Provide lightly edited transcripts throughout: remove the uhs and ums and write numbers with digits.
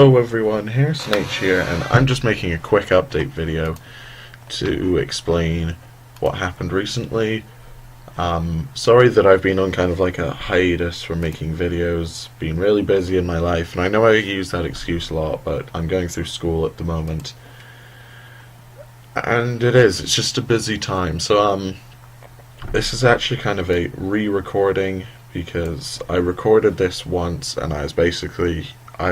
Hello everyone, here's Nate here, and I'm just making a quick update video to explain what happened recently. Sorry that I've been on kind of like a hiatus from making videos, been really busy in my life, and I know I use that excuse a lot, but I'm going through school at the moment. And it's just a busy time, so this is actually kind of a re-recording, because I recorded this once and I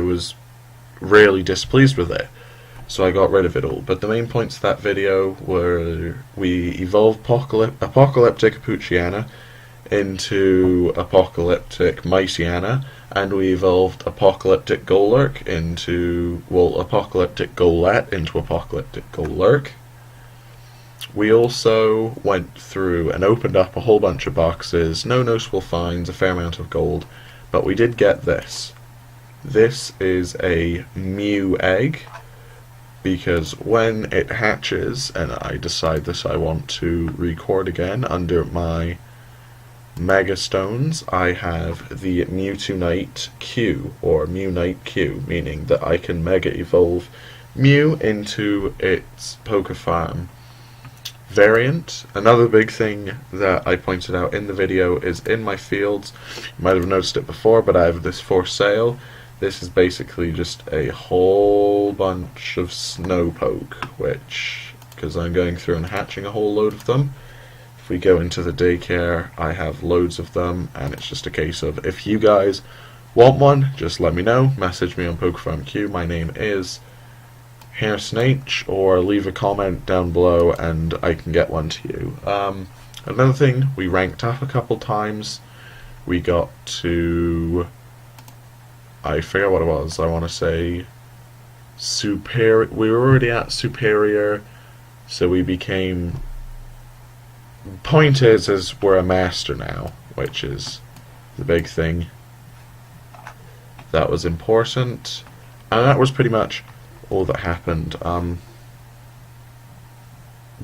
was really displeased with it, so I got rid of it all. But the main points of that video were we evolved Apocalyptic Apuchiana into Apocalyptic Mightyana, and we evolved Apocalyptic Golurk into, well, Apocalyptic Golett into Apocalyptic Golurk. We also went through and opened up a whole bunch of boxes, no noticeable finds, a fair amount of gold, but we did get this. This is a Mew egg, because when it hatches and I decide this I want to record again under my Mega Stones, I have the Mewtwo Q, or Mew Q, meaning that I can Mega Evolve Mew into its Pokefarm variant. Another big thing that I pointed out in the video is in my fields. You might have noticed it before, but I have this for sale. This is basically just a whole bunch of Slowpoke, which, because I'm going through and hatching a whole load of them. If we go into the daycare, I have loads of them, and it's just a case of, if you guys want one, just let me know. Message me on PokefarmQ. My name is HairSnake, or leave a comment down below and I can get one to you. Another thing, we ranked up a couple times. We got to, I forget what it was, I want to say superior. We were already at superior, so we became, point is we're a master now, which is the big thing that was important, and that was pretty much all that happened. But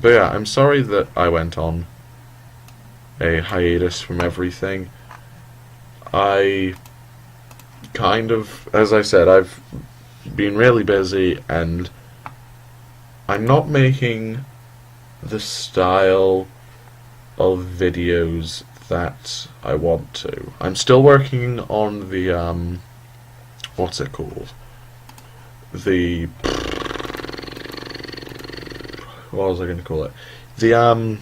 yeah, I'm sorry that I went on a hiatus from everything. I kind of, as I said, I've been really busy, and I'm not making the style of videos that I want to. I'm still working on the, what's it called? The, what was I going to call it? The,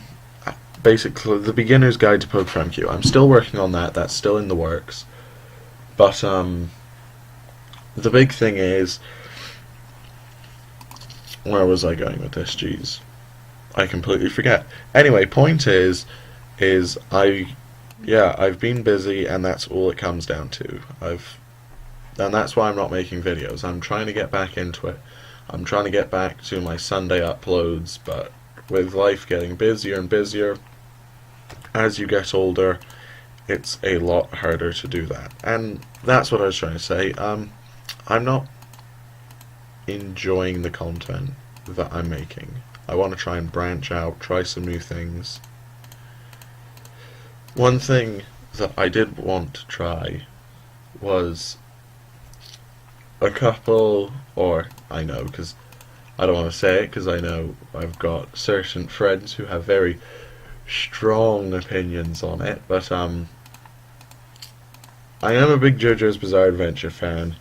basically, the beginner's guide to PokefarmQ. I'm still working on that, that's still in the works. But, the big thing is, where was I going with this? Jeez, I completely forget. Anyway, point is I've been busy, and that's all it comes down to. And that's why I'm not making videos. I'm trying to get back into it. I'm trying to get back to my Sunday uploads, but with life getting busier and busier, as you get older, it's a lot harder to do that. And that's what I was trying to say. I'm not enjoying the content that I'm making. I want to try and branch out, try some new things. One thing that I did want to try was a couple, or I know, because I don't want to say it, because I know I've got certain friends who have very strong opinions on it, but I am a big JoJo's Bizarre Adventure fan,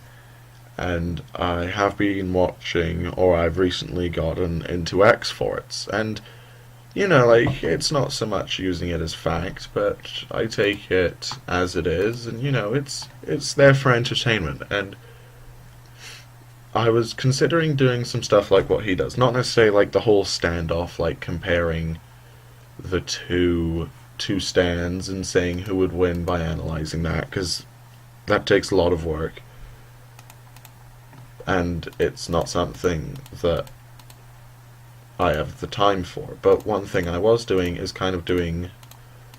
and I have been watching, or I've recently gotten into X-Forts, and you know, like, it's not so much using it as fact, but I take it as it is, and you know, it's there for entertainment. And I was considering doing some stuff like what he does, not necessarily like the whole standoff, like comparing the two stands and saying who would win by analyzing that, because that takes a lot of work, and it's not something that I have the time for. But one thing I was doing is kind of doing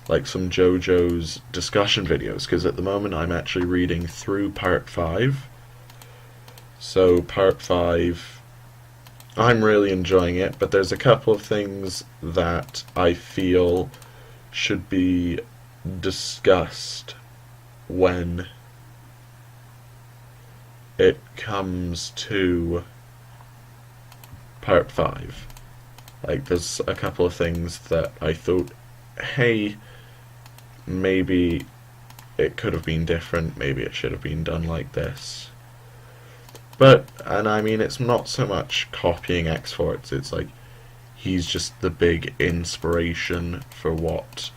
like some JoJo's discussion videos, because at the moment I'm actually reading through part 5. So part 5, I'm really enjoying it, but there's a couple of things that I feel should be discussed when it comes to part 5. Like, there's a couple of things that I thought, hey, maybe it could have been different, maybe it should have been done like this. But, and I mean, it's not so much copying X-Force, it's like, he's just the big inspiration for what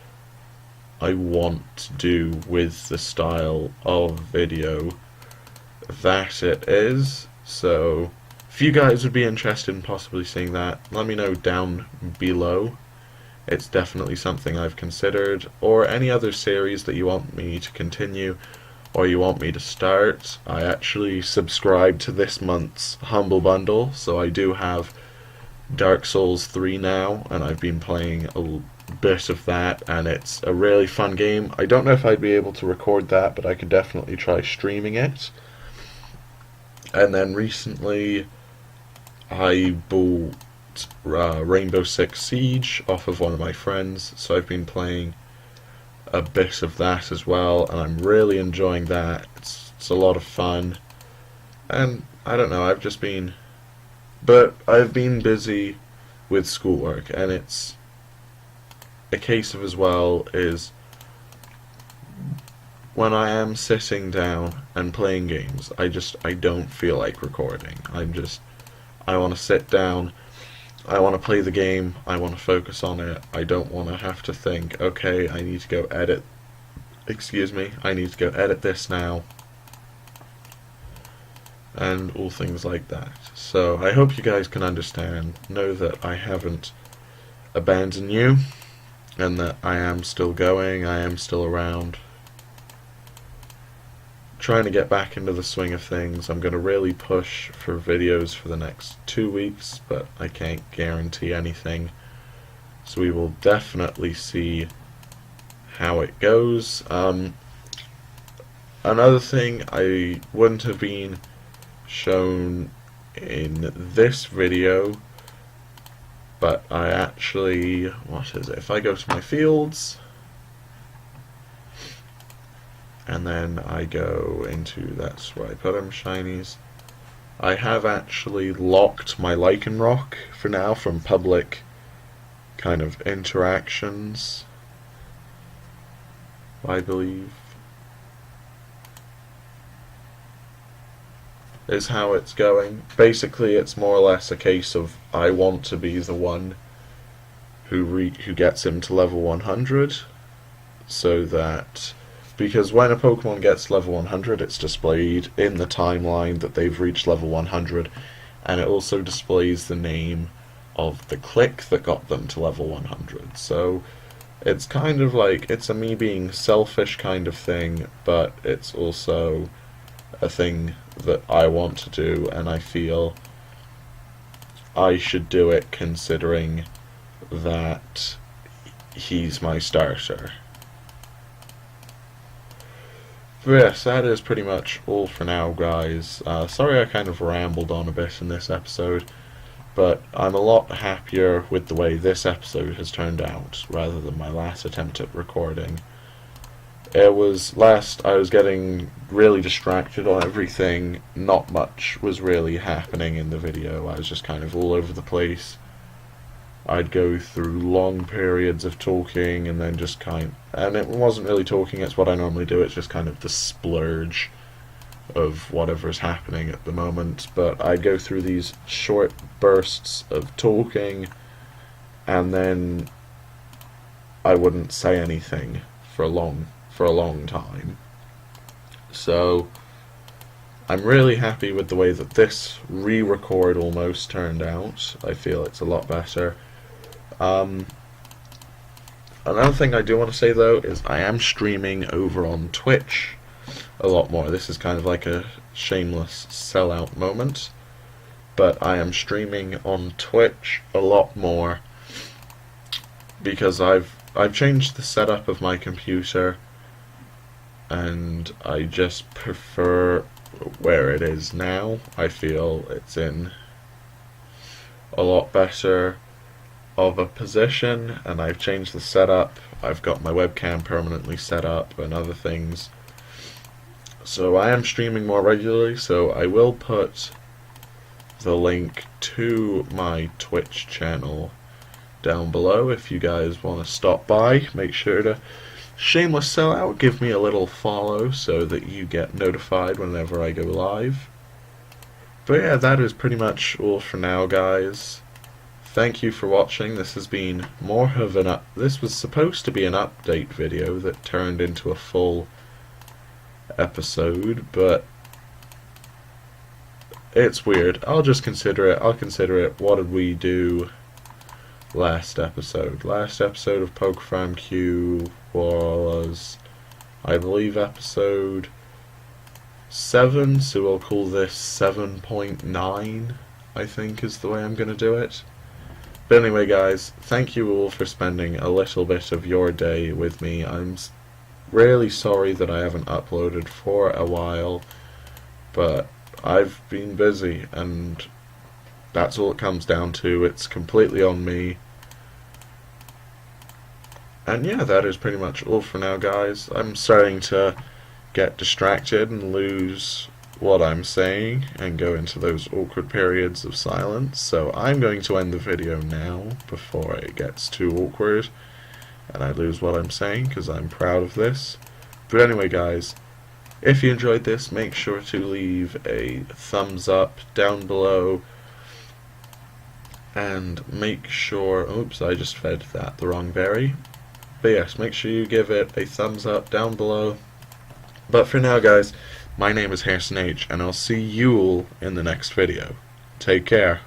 I want to do with the style of video that it is. So if you guys would be interested in possibly seeing that, let me know down below. It's definitely something I've considered, or any other series that you want me to continue or you want me to start. I actually subscribed to this month's Humble Bundle, so I do have Dark Souls 3 now, and I've been playing a bit of that, and it's a really fun game. I don't know if I'd be able to record that, but I could definitely try streaming it. And then recently I bought Rainbow Six Siege off of one of my friends, so I've been playing a bit of that as well, and I'm really enjoying that. It's a lot of fun, and I don't know, I've been busy with schoolwork, and it's a case of as well is when I am sitting down and playing games, I don't feel like recording. I want to sit down, I want to play the game, I want to focus on it. I don't want to have to think, okay, I need to go edit, I need to go edit this now, and all things like that. So I hope you guys can understand, know that I haven't abandoned you, and that I am still going, I am still around, trying to get back into the swing of things. I'm going to really push for videos for the next 2 weeks, but I can't guarantee anything, so we will definitely see how it goes. Another thing I wouldn't have been shown in this video, but I actually, what is it, if I go to my fields and then I go into, that's where I put them, shinies, I have actually locked my Lycanroc for now from public kind of interactions, I believe is how it's going. Basically, it's more or less a case of I want to be the one who gets him to level 100, so that, because when a Pokemon gets level 100, it's displayed in the timeline that they've reached level 100, and it also displays the name of the click that got them to level 100. So it's kind of like, it's a me being selfish kind of thing, but it's also a thing that I want to do, and I feel I should do it considering that he's my starter. But yes, that is pretty much all for now, guys. Sorry I kind of rambled on a bit in this episode, but I'm a lot happier with the way this episode has turned out rather than my last attempt at recording. I was getting really distracted on everything, not much was really happening in the video, I was just kind of all over the place. I'd go through long periods of talking and then just and it wasn't really talking, it's what I normally do, it's just kind of the splurge of whatever's happening at the moment, but I'd go through these short bursts of talking and then I wouldn't say anything for a long time. So I'm really happy with the way that this re-record almost turned out. I feel it's a lot better. Another thing I do want to say though is I am streaming over on Twitch a lot more. This is kind of like a shameless sellout moment, but I am streaming on Twitch a lot more because I've changed the setup of my computer, and I just prefer where it is now. I feel it's in a lot better of a position, and I've changed the setup. I've got my webcam permanently set up and other things, So I am streaming more regularly, so I will put the link to my Twitch channel down below if you guys want to stop by. Make sure to shameless sellout, give me a little follow so that you get notified whenever I go live. But yeah, that is pretty much all for now, guys. Thank you for watching. This has been more of this was supposed to be an update video that turned into a full episode, but it's weird. I'll just consider it. I'll consider it. What did we do last episode? Last episode of Poke Farm Q was, I believe, episode 7, so we'll call this 7.9, I think is the way I'm going to do it. But anyway, guys, thank you all for spending a little bit of your day with me. I'm really sorry that I haven't uploaded for a while, but I've been busy, and that's all it comes down to. It's completely on me. And yeah, that is pretty much all for now, guys. I'm starting to get distracted and lose what I'm saying and go into those awkward periods of silence, so I'm going to end the video now before it gets too awkward and I lose what I'm saying, because I'm proud of this. But anyway, guys, if you enjoyed this, make sure to leave a thumbs up down below, and make sure, oops, I just fed that the wrong berry. But yes, make sure you give it a thumbs up down below. But for now, guys, my name is Harrison H, and I'll see you all in the next video. Take care.